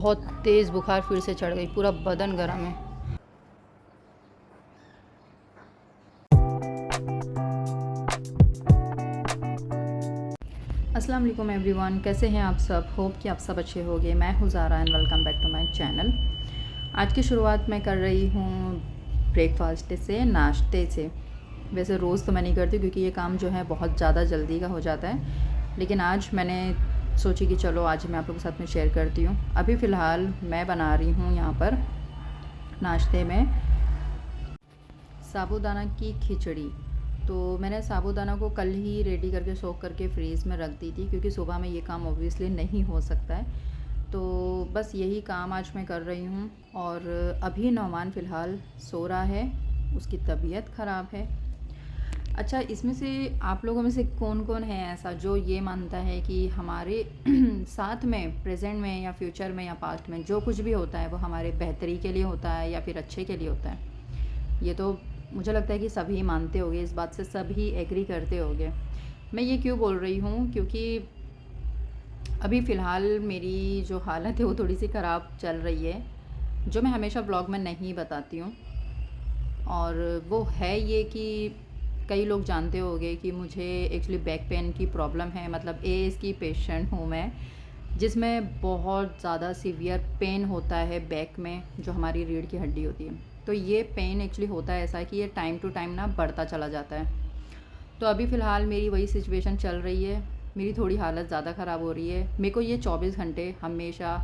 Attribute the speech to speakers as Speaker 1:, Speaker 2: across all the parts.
Speaker 1: बहुत तेज़ बुखार फिर से चढ़ गई, पूरा बदन गर्म है। अस्सलाम वालेकुम एवरीवन, कैसे हैं आप सब? होप कि आप सब अच्छे होंगे। मैं हूँ Zara and welcome back to my channel. आज की शुरुआत मैं कर रही हूँ ब्रेकफास्ट से, नाश्ते से। वैसे रोज़ तो मैं नहीं करती क्योंकि ये काम जो है बहुत ज़्यादा जल्दी का हो जाता है, लेकिन आज मैंने सोची कि चलो आज मैं आप लोगों के साथ में शेयर करती हूँ। अभी फ़िलहाल मैं बना रही हूँ यहाँ पर नाश्ते में साबूदाना की खिचड़ी। तो मैंने साबूदाना को कल ही रेडी करके सोख करके फ्रीज़ में रख दी थी क्योंकि सुबह में ये काम ऑब्वियसली नहीं हो सकता है। तो बस यही काम आज मैं कर रही हूँ। और अभी नौमान फ़िलहाल सो रहा है, उसकी तबीयत ख़राब है। अच्छा, इसमें से आप लोगों में से कौन कौन है ऐसा जो ये मानता है कि हमारे साथ में प्रेजेंट में या फ्यूचर में या पास्ट में जो कुछ भी होता है वो हमारे बेहतरी के लिए होता है या फिर अच्छे के लिए होता है? ये तो मुझे लगता है कि सभी मानते होंगे, इस बात से सभी एग्री करते होंगे। मैं ये क्यों बोल रही हूँ, क्योंकि अभी फ़िलहाल मेरी जो हालत है वो थोड़ी सी ख़राब चल रही है, जो मैं हमेशा ब्लॉग में नहीं बताती हूँ। और वो है ये कि कई लोग जानते होंगे कि मुझे एक्चुअली बैक पेन की प्रॉब्लम है, मतलब एएस की पेशेंट हूँ मैं, जिसमें बहुत ज़्यादा सीवियर पेन होता है बैक में, जो हमारी रीढ़ की हड्डी होती है। तो ये पेन एक्चुअली होता है ऐसा कि ये टाइम टू टाइम ना बढ़ता चला जाता है। तो अभी फ़िलहाल मेरी वही सिचुएशन चल रही है, मेरी थोड़ी हालत ज़्यादा ख़राब हो रही है। मेरे को ये 24 घंटे हमेशा,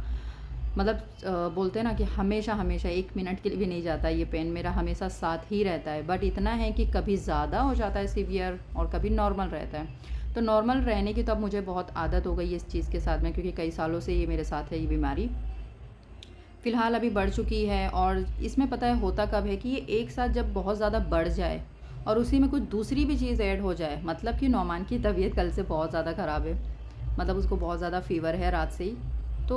Speaker 1: मतलब बोलते हैं ना कि हमेशा हमेशा 1 मिनट के लिए भी नहीं जाता ये पेन, मेरा हमेशा साथ ही रहता है। बट इतना है कि कभी ज़्यादा हो जाता है सीवियर और कभी नॉर्मल रहता है। तो नॉर्मल रहने की तो अब मुझे बहुत आदत हो गई है इस चीज़ के साथ में, क्योंकि कई सालों से ये मेरे साथ है ये बीमारी। फ़िलहाल अभी बढ़ चुकी है। और इसमें पता है होता कब है कि ये एक साथ जब बहुत ज़्यादा बढ़ जाए और उसी में कुछ दूसरी भी चीज़ ऐड हो जाए, मतलब कि नौमान की तबीयत कल से बहुत ज़्यादा ख़राब है, मतलब उसको बहुत ज़्यादा फ़ीवर है रात से ही। तो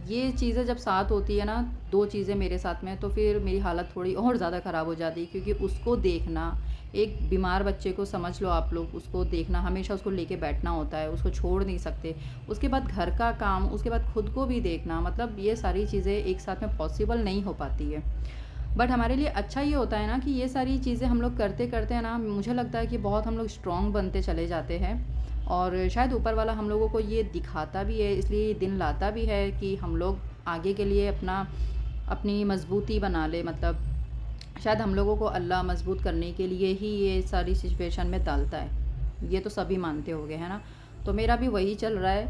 Speaker 1: ये चीज़ें जब साथ होती है ना, 2 चीज़ें मेरे साथ में, तो फिर मेरी हालत थोड़ी और ज़्यादा ख़राब हो जाती है। क्योंकि उसको देखना, एक बीमार बच्चे को समझ लो आप लोग, उसको देखना, हमेशा उसको लेके बैठना होता है, उसको छोड़ नहीं सकते। उसके बाद घर का काम, उसके बाद खुद को भी देखना, मतलब ये सारी चीज़ें एक साथ में पॉसिबल नहीं हो पाती है। बट हमारे लिए अच्छा ये होता है ना कि ये सारी चीज़ें हम लोग करते करते हैं ना, मुझे लगता है कि बहुत हम लोग स्ट्रॉन्ग बनते चले जाते हैं। और शायद ऊपर वाला हम लोगों को ये दिखाता भी है, इसलिए ये दिन लाता भी है कि हम लोग आगे के लिए अपनी मजबूती बना ले। मतलब शायद हम लोगों को अल्लाह मजबूत करने के लिए ही ये सारी सिचुएशन में डालता है। ये तो सभी मानते होंगे, है ना? तो मेरा भी वही चल रहा है।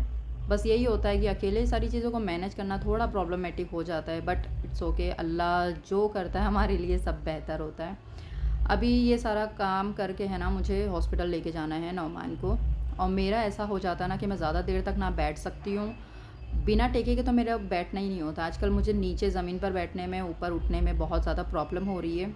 Speaker 1: बस यही होता है कि अकेले सारी चीज़ों को मैनेज करना थोड़ा प्रॉब्लमेटिक हो जाता है, बट इट्स ओके। अल्लाह जो करता है हमारे लिए सब बेहतर होता है। अभी ये सारा काम करके है ना, मुझे हॉस्पिटल लेके जाना है नौमान को। और मेरा ऐसा हो जाता है ना कि मैं ज़्यादा देर तक ना बैठ सकती हूँ, बिना टेके के तो मेरा बैठना ही नहीं होता। आजकल मुझे नीचे ज़मीन पर बैठने में, ऊपर उठने में बहुत ज़्यादा प्रॉब्लम हो रही है।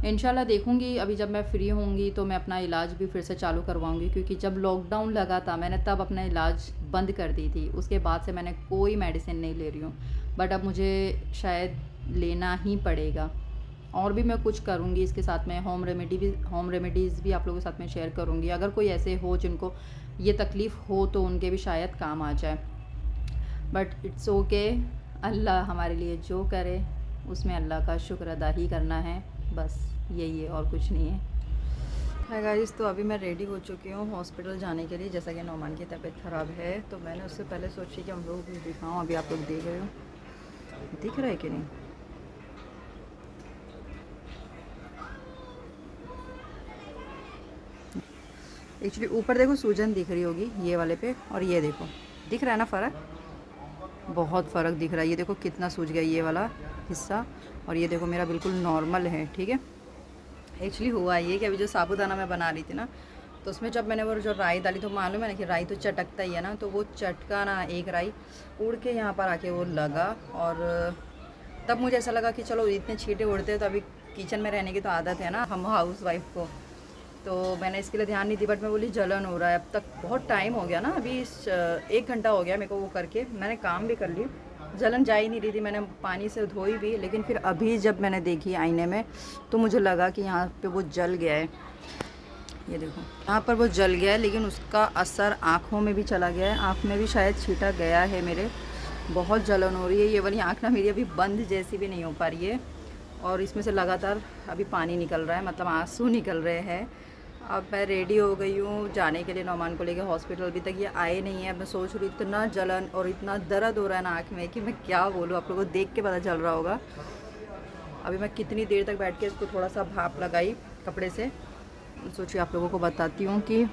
Speaker 1: इंशाल्लाह देखूँगी, अभी जब मैं फ्री होंगी तो मैं अपना इलाज भी फिर से चालू करवाऊँगी। क्योंकि जब लॉकडाउन लगा था मैंने तब अपना इलाज बंद कर दी थी, उसके बाद से मैंने कोई मेडिसिन नहीं ले रही हूँ। बट अब मुझे शायद लेना ही पड़ेगा। और भी मैं कुछ करूँगी इसके साथ में, होम रेमेडीज़ भी आप लोगों के साथ में शेयर करूँगी। अगर कोई ऐसे हो जिनको ये तकलीफ़ हो तो उनके भी शायद काम आ जाए। बट इट्स ओके, अल्लाह हमारे लिए जो करे उसमें अल्लाह का शुक्र अदा ही करना है, बस यही है और कुछ नहीं है। हाय गाइस, तो अभी मैं रेडी हो चुकी हूँ हॉस्पिटल जाने के लिए। जैसा कि नौमान की तबीयत ख़राब है तो मैंने उससे पहले सोची कि हम लोग भी दिखाऊँ। अभी आप लोग देख रहे हो, दिख रहा है कि नहीं? एक्चुअली ऊपर देखो सूजन दिख रही होगी ये वाले पे, और ये देखो दिख रहा है ना फ़र्क, बहुत फ़र्क दिख रहा है। ये देखो कितना सूज गया ये वाला हिस्सा, और ये देखो मेरा बिल्कुल नॉर्मल है, ठीक है। एक्चुअली हुआ ये कि अभी जो साबूदाना मैं बना रही थी ना, तो उसमें जब मैंने वो जो राई डाली, तो मालूम है ना कि राई तो चटकता ही है ना, तो वो चटका ना, एक राई उड़ के यहाँ पर आके वो लगा। और तब मुझे ऐसा लगा कि चलो इतने छींटे उड़ते हैं तो अभी किचन में रहने की तो आदत है ना हम हाउस वाइफ को, तो मैंने इसके लिए ध्यान नहीं दी। बट मैं बोली जलन हो रहा है, अब तक बहुत टाइम हो गया ना, अभी 1 घंटा हो गया मेरे को वो करके, मैंने काम भी कर ली, जलन जा ही नहीं रही थी। मैंने पानी से धोई भी, लेकिन फिर अभी जब मैंने देखी आईने में तो मुझे लगा कि यहाँ पे वो जल गया है। ये देखो यहाँ पर वो जल गया है, लेकिन उसका असर आँखों में भी चला गया है, आँख में भी शायद छींटा गया है मेरे। बहुत जलन हो रही है। ये वाली आँख ना मेरी अभी बंद जैसी भी नहीं हो पा रही है और इसमें से लगातार अभी पानी निकल रहा है, मतलब आंसू निकल रहे हैं। अब मैं रेडी हो गई हूँ जाने के लिए नौमान को लेकर हॉस्पिटल। अभी तक ये आए नहीं है। मैं सोच रही हूँ इतना जलन और इतना दर्द हो रहा है ना आँख में कि मैं क्या बोलूँ, आप लोगों को देख के पता चल रहा होगा। अभी मैं कितनी देर तक बैठ के इसको थोड़ा सा भाप लगाई कपड़े से। सोचिए आप लोगों को बताती हूँ कि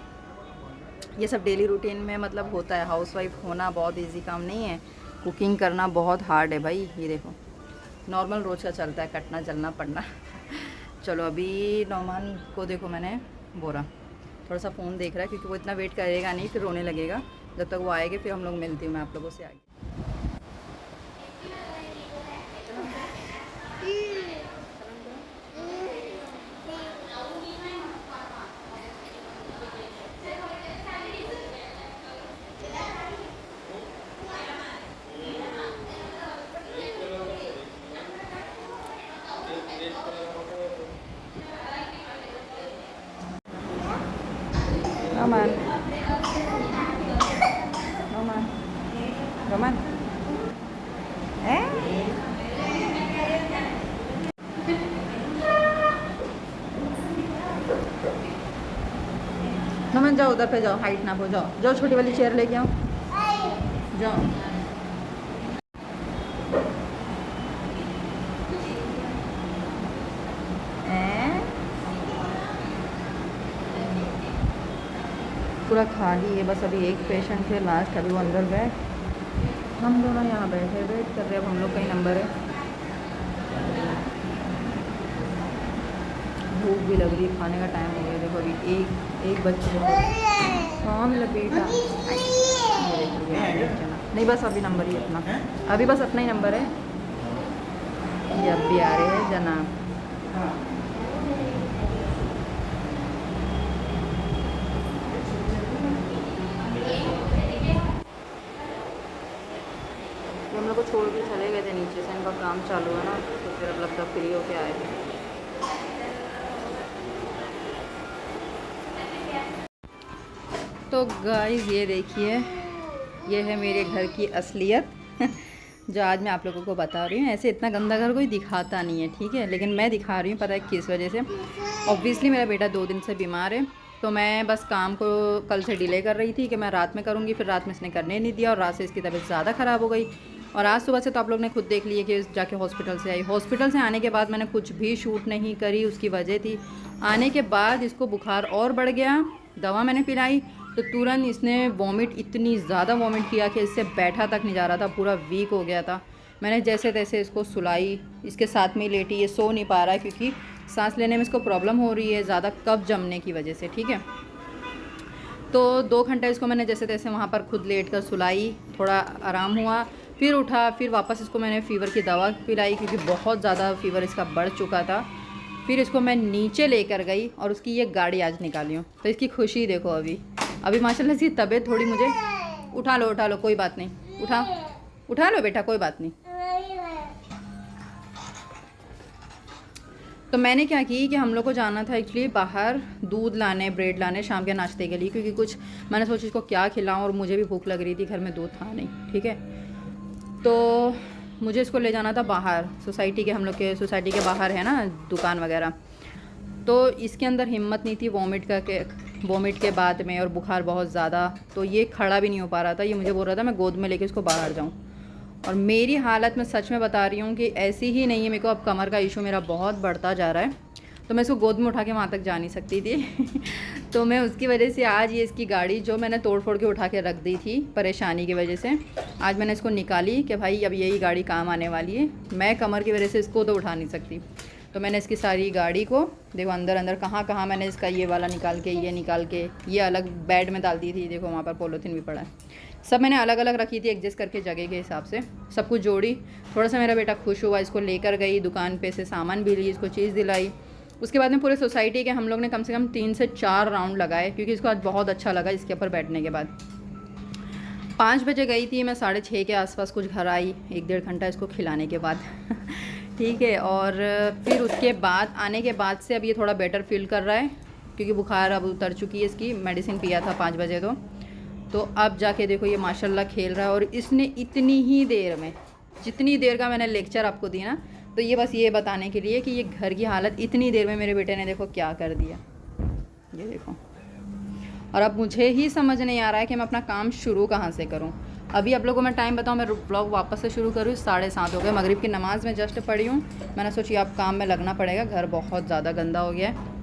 Speaker 1: ये सब डेली रूटीन में मतलब होता है। हाउसवाइफ होना बहुत इजी काम नहीं है, कुकिंग करना बहुत हार्ड है भाई। ये देखो नॉर्मल रोज़ का चलता है, कटना जलना पड़ना। चलो अभी नौमान को देखो मैंने बोला थोड़ा सा फ़ोन देख रहा है क्योंकि वो इतना वेट करेगा नहीं, फिर रोने लगेगा। जब तक वो आएंगे फिर हम लोग मिलती हूँ मैं आप लोगों से आगे। Roman, Roman, Roman. रोमन जाओ उधर पे जाओ, हाइट ना हो, जाओ जाओ छोटी वाली चेयर लेके आओ, जाओ। पूरा खाली है, बस अभी एक पेशेंट थे लास्ट, अभी वो अंदर गए। हम दोनों यहाँ बैठे वेट कर रहे हैं। अब हम लोग का ही नंबर है। भूख भी लग रही है, खाने का टाइम हो गया। देखो अभी एक बच्चे हाँ मेरा बेटा नहीं, बस अभी नंबर ही अपना, अभी बस अपना ही नंबर है। ये अब भी आ रहे हैं जनाब। हम लोग को छोड़ के चले गए थे नीचे से, इनका काम चालू है ना, तो फिर अब लगता फ्री होके आए थे। तो गाइस ये देखिए, ये है मेरे घर की असलियत जो आज मैं आप लोगों को बता रही हूँ। ऐसे इतना गंदा घर कोई दिखाता नहीं है, ठीक है, लेकिन मैं दिखा रही हूँ। पता है किस वजह से? ऑब्वियसली मेरा बेटा 2 दिन से बीमार है, तो मैं बस काम को कल से डिले कर रही थी कि मैं रात में करूँगी, फिर रात में इसने करने नहीं दिया और रात से इसकी तबीयत ज़्यादा ख़राब हो गई। और आज सुबह से तो आप लोग ने खुद देख लिया कि जाके हॉस्पिटल से आई। हॉस्पिटल से आने के बाद मैंने कुछ भी शूट नहीं करी, उसकी वजह थी आने के बाद इसको बुखार और बढ़ गया। दवा मैंने पिलाई तो तुरंत इसने वॉमिट, इतनी ज़्यादा वॉमिट किया कि इससे बैठा तक नहीं जा रहा था, पूरा वीक हो गया था। मैंने जैसे तैसे इसको सुलाई, इसके साथ में ही लेटी। ये सो नहीं पा रहा है क्योंकि सांस लेने में इसको प्रॉब्लम हो रही है ज़्यादा कफ जमने की वजह से, ठीक है। तो 2 घंटे इसको मैंने जैसे तैसे वहाँ पर खुद लेट कर सुलाई, थोड़ा आराम हुआ, फिर उठा, फिर वापस इसको मैंने फ़ीवर की दवा पिलाई क्योंकि बहुत ज़्यादा फ़ीवर इसका बढ़ चुका था। फिर इसको मैं नीचे लेकर गई और उसकी ये गाड़ी आज निकाली हूँ, तो इसकी खुशी देखो। अभी माशाल्लाह इसकी तबीयत थोड़ी मुझे, उठा लो कोई बात नहीं, उठा लो बेटा कोई बात नहीं। तो मैंने क्या की कि हम लोग को जाना था एक्चुअली बाहर दूध लाने, ब्रेड लाने शाम के नाश्ते के लिए, क्योंकि कुछ मैंने सोचा इसको क्या खिलाऊं और मुझे भी भूख लग रही थी, घर में दूध था नहीं, ठीक है। तो मुझे इसको ले जाना था बाहर, सोसाइटी के, हम लोग के सोसाइटी के बाहर है ना दुकान वगैरह। तो इसके अंदर हिम्मत नहीं थी वॉमिट के बाद में, और बुखार बहुत ज़्यादा, तो ये खड़ा भी नहीं हो पा रहा था। ये मुझे बोल रहा था मैं गोद में लेके इसको बाहर जाऊँ, और मेरी हालत मैं सच में बता रही हूँ कि ऐसी ही नहीं है। मेरे को अब कमर का इशू मेरा बहुत बढ़ता जा रहा है, तो मैं इसको गोद में उठा के वहाँ तक जा नहीं सकती थी तो मैं उसकी वजह से आज ये इसकी गाड़ी जो मैंने तोड़ फोड़ के उठा के रख दी थी परेशानी की वजह से, आज मैंने इसको निकाली कि भाई अब यही गाड़ी काम आने वाली है। मैं कमर की वजह से इसको तो उठा नहीं सकती, तो मैंने इसकी सारी गाड़ी को देखो अंदर कहाँ मैंने इसका ये वाला निकाल के, ये निकाल के, ये अलग बेड में डाल दी थी। देखो वहाँ पर पॉलीथीन भी पड़ा है, सब मैंने अलग अलग रखी थी एडजस्ट करके जगह के हिसाब से, सब कुछ जोड़ी। थोड़ा सा मेरा बेटा खुश हुआ, इसको लेकर गई दुकान पे से, सामान भी ली, इसको चीज़ दिलाई। उसके बाद में पूरे सोसाइटी के हम लोग ने कम से कम 3 से 4 राउंड लगाए, क्योंकि इसको आज बहुत अच्छा लगा इसके ऊपर बैठने के बाद। 5 बजे गई थी मैं, 6:30 के आसपास कुछ घर आई, 1-1.5 घंटा इसको खिलाने के बाद ठीक है। और फिर उसके बाद आने के बाद से अब ये थोड़ा बेटर फील कर रहा है, क्योंकि बुखार अब उतर चुकी है इसकी, मेडिसिन पिया था 5 बजे तो अब जाके देखो ये माशाल्लाह खेल रहा है। और इसने इतनी ही देर में, जितनी देर का मैंने लेक्चर आपको दिया ना, तो ये बस ये बताने के लिए कि ये घर की हालत इतनी देर में मेरे बेटे ने देखो क्या कर दिया। ये देखो, और अब मुझे ही समझ नहीं आ रहा है कि मैं अपना काम शुरू कहाँ से करूँ। अभी आप लोगों को मैं टाइम बताऊँ, मैं व्लॉग वापस से शुरू करूँ, 7:30 हो गए, मगरिब की नमाज़ में जस्ट पढ़ी हूँ। मैंने सोची अब काम में लगना पड़ेगा, घर बहुत ज़्यादा गंदा हो गया है।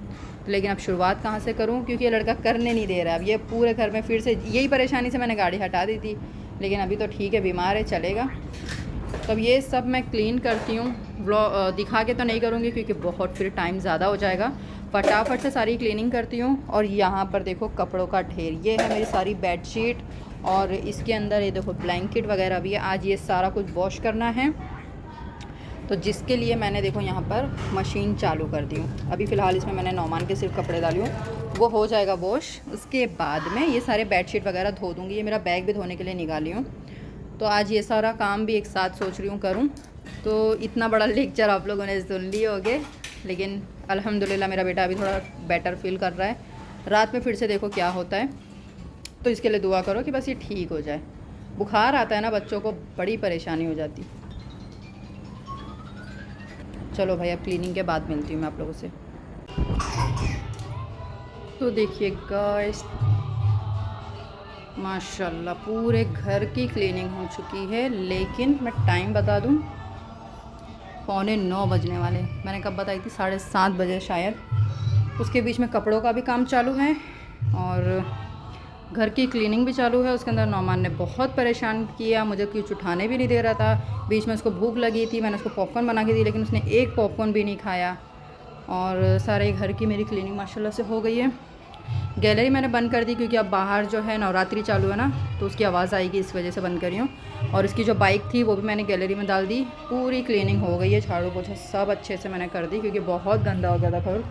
Speaker 1: लेकिन अब शुरुआत कहाँ से करूँ, क्योंकि ये लड़का करने नहीं दे रहा है। अब ये पूरे घर में फिर से यही परेशानी से मैंने गाड़ी हटा दी थी, लेकिन अभी तो ठीक है, बीमार है, चलेगा। तब ये सब मैं क्लीन करती हूँ। व्लॉग दिखा के तो नहीं करूँगी क्योंकि बहुत फिर टाइम ज़्यादा हो जाएगा। फटाफट से सारी क्लीनिंग करती हूँ। और यहाँ पर देखो कपड़ों का ढेर, ये है मेरी सारी बेडशीट, और इसके अंदर ये देखो ब्लैंकेट वगैरह भी है। आज ये सारा कुछ वॉश करना है, तो जिसके लिए मैंने देखो यहाँ पर मशीन चालू कर दी हूँ। अभी फ़िलहाल इसमें मैंने नौमान के सिर्फ कपड़े डाली हूँ, वो हो जाएगा वॉश। उसके बाद में ये सारे बेडशीट वगैरह धो दूँगी। ये मेरा बैग भी धोने के लिए निकाली हूँ। तो आज ये सारा काम भी एक साथ सोच रही हूँ करूँ। तो इतना बड़ा लेक्चर आप लोगों ने सुन लिए होंगे, लेकिन अल्हम्दुलिल्लाह मेरा बेटा अभी थोड़ा बेटर फील कर रहा है। रात में फिर से देखो क्या होता है, तो इसके लिए दुआ करो कि बस ये ठीक हो जाए। बुखार आता है ना बच्चों को, बड़ी परेशानी हो जाती। चलो भाई, अब क्लीनिंग के बाद मिलती हूँ मैं आप लोगों से। तो देखिए गाइस, माशाल्लाह पूरे घर की क्लीनिंग हो चुकी है। लेकिन मैं टाइम बता दूँ, 8:45 बजने वाले। मैंने कब बताई थी, 7:30 बजे शायद। उसके बीच में कपड़ों का भी काम चालू है और घर की क्लीनिंग भी चालू है। उसके अंदर नौमान ने बहुत परेशान किया, मुझे कुछ उठाने भी नहीं दे रहा था। बीच में उसको भूख लगी थी, मैंने उसको पॉपकॉर्न बना के दी, लेकिन उसने एक पॉपकॉर्न भी नहीं खाया। और सारे घर की मेरी क्लीनिंग माशाल्लाह से हो गई है। गैलरी मैंने बंद कर दी क्योंकि अब बाहर जो है नवरात्रि चालू है ना, तो उसकी आवाज़ आएगी, इस वजह से बंद करी हूँ। और इसकी जो बाइक थी वो भी मैंने गैलरी में डाल दी। पूरी क्लीनिंग हो गई है, झाड़ू पोछा सब अच्छे से मैंने कर दी क्योंकि बहुत गंदा हो गया था घर।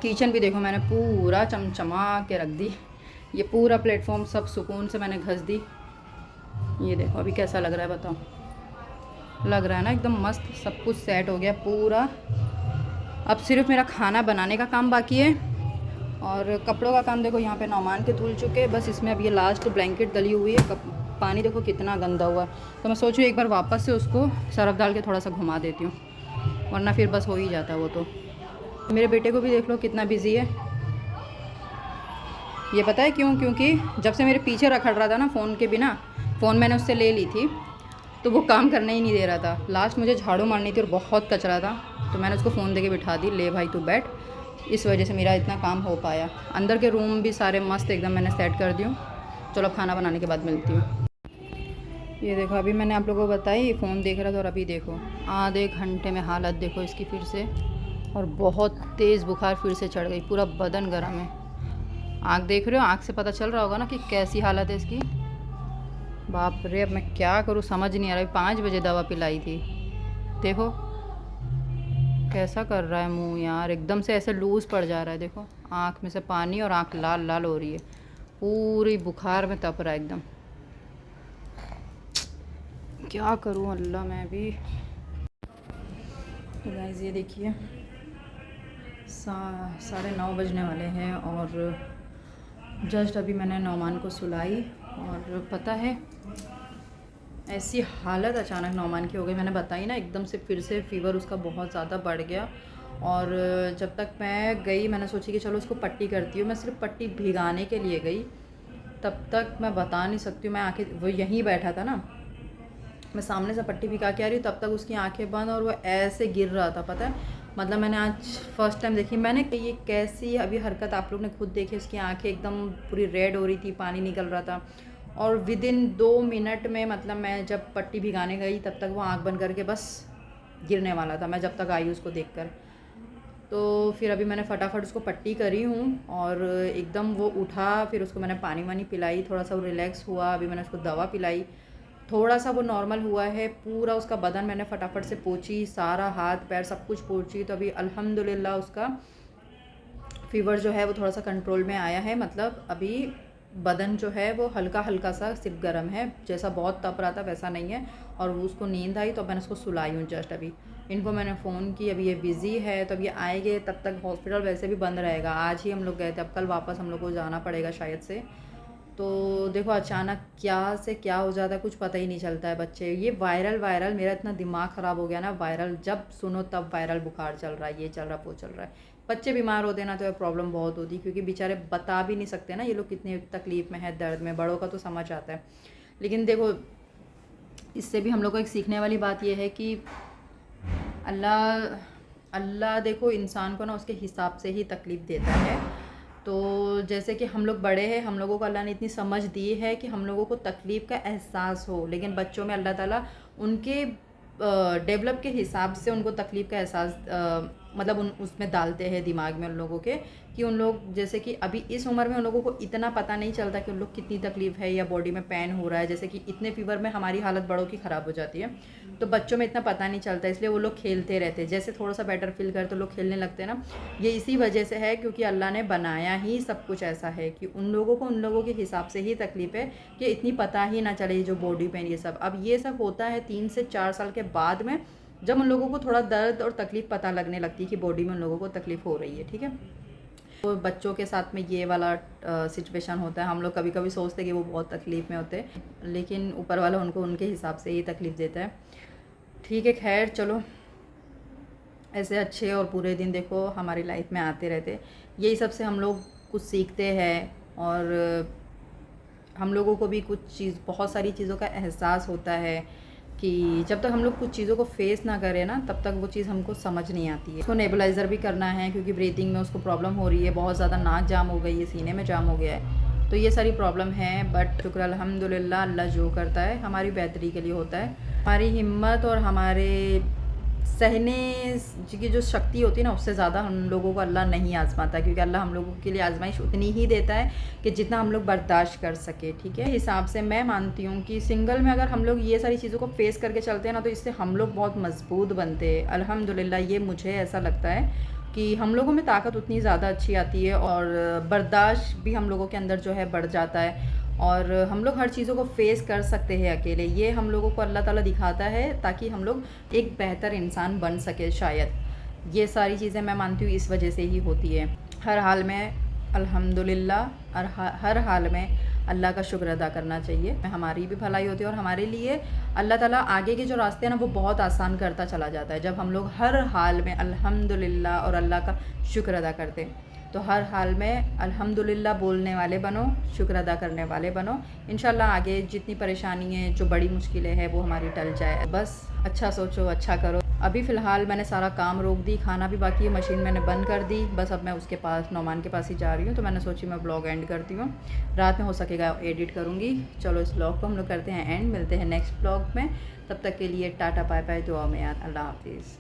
Speaker 1: किचन भी देखो मैंने पूरा चमचमा के रख दी। ये पूरा प्लेटफॉर्म सब सुकून से मैंने घस दी। ये देखो अभी कैसा लग रहा है बताओ, लग रहा है ना एकदम मस्त, सब कुछ सेट हो गया पूरा। अब सिर्फ मेरा खाना बनाने का काम बाकी है। और कपड़ों का काम देखो यहाँ पे नौमान के धुल चुके, बस इसमें अब ये लास्ट ब्लैंकेट डली हुई है। पानी देखो कितना गंदा हुआ, तो मैं सोच रही हूँ एक बार वापस से उसको सरफ डाल के थोड़ा सा घुमा देती हूँ, वरना फिर बस हो ही जाता है वो। तो मेरे बेटे को भी देख लो कितना बिजी है। ये पता है क्यों? क्योंकि जब से मेरे पीछे रखड़ रहा था ना फ़ोन के बिना, फ़ोन मैंने उससे ले ली थी, तो वो काम करने ही नहीं दे रहा था। लास्ट मुझे झाड़ू मारनी थी और बहुत कचरा था, तो मैंने उसको फ़ोन दे के बिठा दी, ले भाई तू बैठ। इस वजह से मेरा इतना काम हो पाया। अंदर के रूम भी सारे मस्त एकदम मैंने सेट कर दी हूँ। चलो खाना बनाने के बाद मिलती हूँ। ये देखो अभी मैंने आप लोगों को बताई फ़ोन देख रहा था, और अभी देखो आधे घंटे में हालत देखो इसकी फिर से, और बहुत तेज़ बुखार फिर से चढ़ गई, पूरा बदन गर्म है। आँख देख रहे हो, आँख से पता चल रहा होगा ना कि कैसी हालत है इसकी। बाप रे, अब मैं क्या करूँ समझ नहीं आ रहा। 5 बजे दवा पिलाई थी, देखो कैसा कर रहा है मुंह यार, एकदम से ऐसे लूज़ पड़ जा रहा है। देखो आँख में से पानी और आँख लाल लाल हो रही है, पूरी बुखार में तप रहा है एकदम। क्या करूँ अल्लाह मैं भी। तो गाइस ये देखिए 9:30 बजने वाले हैं, और जस्ट अभी मैंने नौमान को सुलाई। और पता है ऐसी हालत अचानक नौमान की हो गई, मैंने बताई ना, एकदम से फिर से फ़ीवर उसका बहुत ज़्यादा बढ़ गया। और जब तक मैं गई, मैंने सोची कि चलो उसको पट्टी करती हूँ, मैं सिर्फ पट्टी भिगाने के लिए गई, तब तक मैं बता नहीं सकती हूँ। मैं आँखें, वो यहीं बैठा था ना, मैं सामने से पट्टी भिगा के आ रही हूँ, तब तक उसकी आंखें बंद और वो ऐसे गिर रहा था। पता है, मतलब मैंने आज फर्स्ट टाइम देखी मैंने कि ये कैसी अभी हरकत, आप लोग ने खुद देखी। उसकी आंखें एकदम पूरी रेड हो रही थी, पानी निकल रहा था, और विदिन 2 मिनट में, मतलब मैं जब पट्टी भिगाने गई तब तक वो आँख बंद करके बस गिरने वाला था, मैं जब तक आई उसको देखकर। तो फिर अभी मैंने फटाफट उसको पट्टी करी हूँ, और एकदम वो उठा, फिर उसको मैंने पानी वानी पिलाई, थोड़ा सा वो रिलैक्स हुआ। अभी मैंने उसको दवा पिलाई, थोड़ा सा वो नॉर्मल हुआ है। पूरा उसका बदन मैंने फटाफट से पोंछी, सारा हाथ पैर सब कुछ पोंछी। तो अभी अल्हम्दुलिल्लाह उसका फ़ीवर जो है वो थोड़ा सा कंट्रोल में आया है। मतलब अभी बदन जो है वो हल्का हल्का सा सिर्फ गर्म है, जैसा बहुत तप रहा था वैसा नहीं है। और वो उसको नींद आई, तो मैंने उसको सुलाई हूँ जस्ट अभी। इनको मैंने फ़ोन की, अभी ये बिज़ी है, तो अब ये आएंगे, तब तक हॉस्पिटल वैसे भी बंद रहेगा। आज ही हम लोग गए थे, अब कल वापस हम लोग को जाना पड़ेगा शायद से। तो देखो अचानक क्या से क्या हो जाता है कुछ पता ही नहीं चलता है। बच्चे ये वायरल वायरल, मेरा इतना दिमाग ख़राब हो गया ना, वायरल जब सुनो तब वायरल बुखार चल रहा है, ये चल रहा है, वो चल रहा है। बच्चे बीमार होते हैं ना तो प्रॉब्लम बहुत होती है, क्योंकि बेचारे बता भी नहीं सकते ना ये लोग कितनी तकलीफ़ में है, दर्द में। बड़ों का तो समझ आता है, लेकिन देखो इससे भी हम लोग को एक सीखने वाली बात यह है कि अल्लाह अल्लाह देखो इंसान को ना उसके हिसाब से ही तकलीफ़ देता है। तो जैसे कि हम लोग बड़े हैं, हम लोगों को अल्लाह ने इतनी समझ दी है कि हम लोगों को तकलीफ़ का एहसास हो, लेकिन बच्चों में अल्लाह ताला उनके डेवलप के हिसाब से उनको तकलीफ़ का एहसास मतलब उन उसमें डालते हैं दिमाग में उन लोगों के, कि उन लोग जैसे कि अभी इस उम्र में उन लोगों को इतना पता नहीं चलता कि उन लोग कितनी तकलीफ़ है या बॉडी में पेन हो रहा है। जैसे कि इतने फीवर में हमारी हालत बड़ों की ख़राब हो जाती है, तो बच्चों में इतना पता नहीं चलता, इसलिए वो लोग खेलते रहते हैं। जैसे थोड़ा सा बेटर फील करते तो लोग खेलने लगते हैं ना, ये इसी वजह से है क्योंकि अल्लाह ने बनाया ही सब कुछ ऐसा है कि उन लोगों को उन लोगों के हिसाब से ही तकलीफ़ है, कि इतनी पता ही ना चले जो बॉडी पेन ये सब। अब ये सब होता है 3 से 4 साल के बाद में, जब उन लोगों को थोड़ा दर्द और तकलीफ़ पता लगने लगती है कि बॉडी में उन लोगों को तकलीफ़ हो रही है, ठीक है। तो बच्चों के साथ में ये वाला सिचुएशन होता है। हम लोग कभी कभी सोचते हैं कि वो बहुत तकलीफ़ में होते हैं, लेकिन ऊपर वाला उनको उनके हिसाब से ही तकलीफ़ देता है। ठीक है, खैर चलो, ऐसे अच्छे और बुरे दिन देखो हमारी लाइफ में आते रहते, यही सब से हम लोग कुछ सीखते हैं, और हम लोगों को भी कुछ चीज़, बहुत सारी चीज़ों का एहसास होता है कि जब तक हम लोग कुछ चीज़ों को फेस ना करें ना, तब तक वो चीज़ हमको समझ नहीं आती है। उसको नेबुलाइज़र भी करना है क्योंकि ब्रीथिंग में उसको प्रॉब्लम हो रही है, बहुत ज़्यादा नाक जाम हो गई है, सीने में जाम हो गया है, तो ये सारी प्रॉब्लम है। बट शुक्र अल्हम्दुलिल्लाह, अल्लाह जो करता है हमारी बेहतरी के लिए होता है। हमारी हिम्मत और हमारे सहने की जो शक्ति होती है ना, उससे ज़्यादा हम लोगों को अल्लाह नहीं आज़माता, क्योंकि अल्लाह हम लोगों के लिए आजमाइश उतनी ही देता है कि जितना हम लोग बर्दाश्त कर सके, ठीक है। हिसाब से मैं मानती हूँ कि सिंगल में अगर हम लोग ये सारी चीज़ों को फेस करके चलते हैं ना, तो इससे हम लोग बहुत मजबूत बनते हैं अल्हम्दुलिल्लाह। ये मुझे ऐसा लगता है कि हम लोगों में ताकत उतनी ज़्यादा अच्छी आती है, और बर्दाश्त भी हम लोगों के अंदर जो है बढ़ जाता है, और हम लोग हर चीज़ों को फेस कर सकते हैं अकेले। ये हम लोगों को अल्लाह ताला दिखाता है ताकि हम लोग एक बेहतर इंसान बन सके शायद। ये सारी चीज़ें मैं मानती हूँ इस वजह से ही होती है। हर हाल में अल्हम्दुलिल्लाह, और हर हाल में अल्लाह का शुक्र अदा करना चाहिए। हमारी भी भलाई होती है, और हमारे लिए अल्लाह ताला आगे के जो रास्ते हैं ना, वो बहुत आसान करता चला जाता है, जब हम लोग हर हाल में अल्हम्दुलिल्लाह और अल्लाह का शुक्र अदा करते हैं। तो हर हाल में अल्हम्दुलिल्लाह बोलने वाले बनो, शुक्र अदा करने वाले बनो। इंशाल्लाह आगे जितनी परेशानी है, जो बड़ी मुश्किलें हैं, वो हमारी टल जाए। बस अच्छा सोचो, अच्छा करो। अभी फ़िलहाल मैंने सारा काम रोक दी, खाना भी बाकी है, मशीन मैंने बंद कर दी। बस अब मैं उसके पास, नौमान के पास ही जा रही हूँ, तो मैंने सोची मैं ब्लॉग एंड करती हूँ। रात में हो सकेगा एडिट करूँगी। चलो इस ब्लॉग को हम लोग करते हैं एंड, मिलते हैं नेक्स्ट ब्लॉग में। तब तक के लिए टाटा बाय बाय, दुआ में याद, अल्लाह हाफिज़।